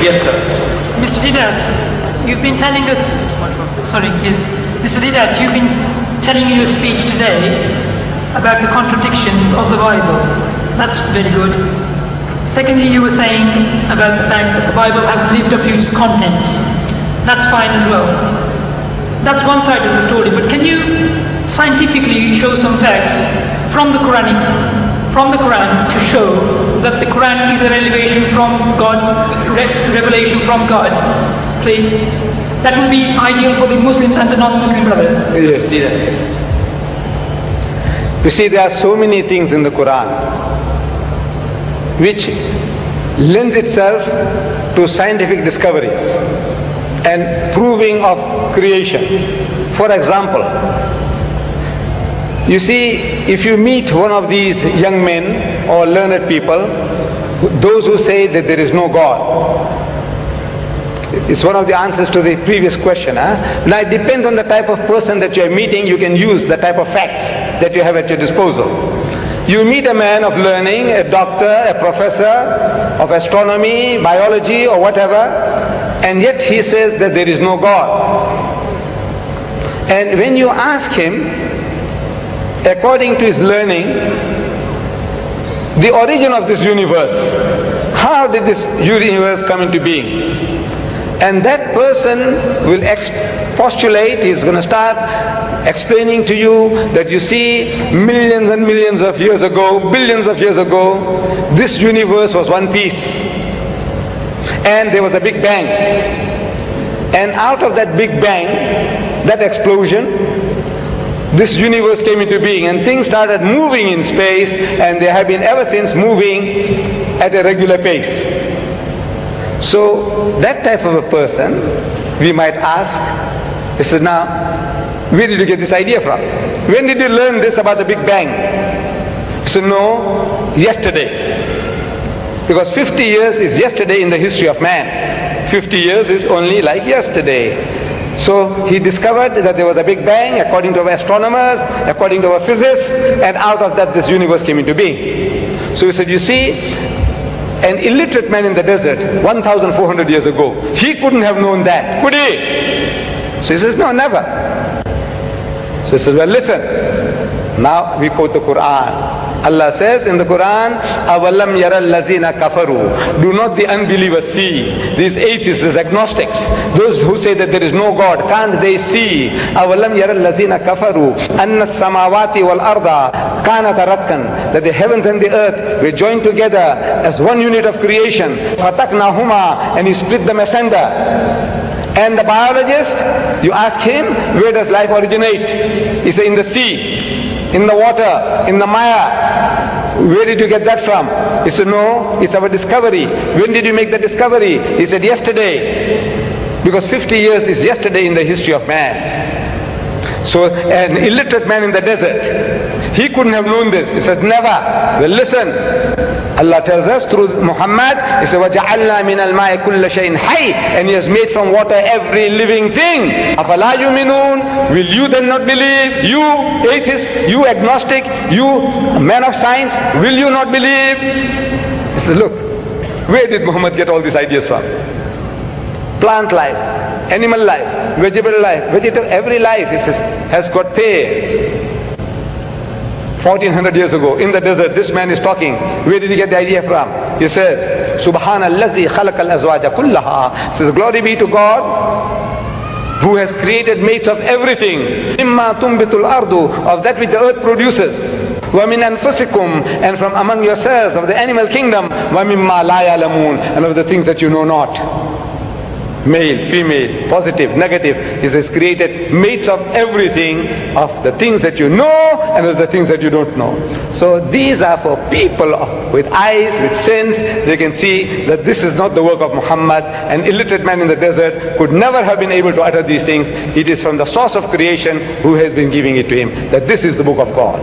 Yes, sir. Mr. Diddat, you've been telling us, Mr. Diddat, you've been telling in your speech today about the contradictions of the Bible. That's very good. Secondly, you were saying about the fact that the Bible hasn't lived up to its contents. That's fine as well. That's one side of the story, but can you scientifically show some facts from the Quran to show that the Quran is a revelation from God, revelation from God, please? That would be ideal for the Muslims and the non-Muslim brothers. Yes. You see, there are so many things in the Quran which lends itself to scientific discoveries and proving of creation. For example, you see, if you meet one of these young men or learned people, those who say that there is no God, it's one of the answers to the previous question. Now it depends on the type of person that you are meeting. You can use the type of facts that you have at your disposal. You meet a man of learning, a doctor, a professor of astronomy, biology or whatever, and yet he says that there is no God. And when you ask him, according to his learning, the origin of this universe, how did this universe come into being? And that person will postulate, he's going to start explaining to you that you see, millions and millions of years ago, billions of years ago, this universe was one piece. And there was a Big Bang. And out of that Big Bang, that explosion, this universe came into being and things started moving in space, and they have been ever since moving at a regular pace. So that type of a person, we might ask, he says, now, where did you get this idea from? When did you learn this about the Big Bang? He said, no, yesterday. Because 50 years is yesterday in the history of man. 50 years is only like yesterday. So he discovered that there was a Big Bang according to our astronomers, according to our physicists, and out of that this universe came into being. So he said, you see, an illiterate man in the desert 1,400 years ago, he couldn't have known that, could he? So he says, no, never. So he says, well, listen, now we quote the Quran. Allah says in the Quran, أَوَلَمْ يَرَ الَّذِينَ كَفَرُوا. Do not the unbelievers see? These atheists, these agnostics, those who say that there is no God, can't they see? أَوَلَمْ يَرَ الَّذِينَ كَفَرُوا أَنَّ السَّمَاوَاتِ وَالْأَرْضَ كَانَتَ رَتْقًا. That the heavens and the earth were joined together as one unit of creation. فَتَقْنَاهُمَا. And he split them asunder. And the biologist, you ask him, where does life originate? He says, in the sea, in the water, in the mire. Where did you get that from? He said, no, it's our discovery. When did you make the discovery? He said, yesterday. Because 50 years is yesterday in the history of man. So an illiterate man in the desert, he couldn't have known this. He said, never. Well, listen. Allah tells us through Muhammad, He said, وَجَعَلْنَا مِنَ الْمَاءِ كُلَّ شَيْءٍ حَيٍّ. And He has made from water every living thing. أَفَلَا يُؤْمِنُونَ. Will you then not believe? You atheist, you agnostic, you man of science, will you not believe? He said, look, where did Muhammad get all these ideas from? Plant life, animal life, vegetable life, every life, he says, has got pairs. 1400 years ago in the desert, this man is talking. Where did he get the idea from? He says, Subhanallazi khalaqal azwaja kullaha. Says, glory be to God who has created mates of everything. Imma tumbitul ardu, of that which the earth produces. Wa min anfusikum, and from among yourselves, of the animal kingdom. Wa mimma la ya'lamun, and of the things that you know not. Male, female, positive, negative. He says, created mates of everything, of the things that you know and of the things that you don't know. So these are for people with eyes, with sense. They can see that this is not the work of Muhammad. An illiterate man in the desert could never have been able to utter these things. It is from the source of creation who has been giving it to him, that this is the book of God.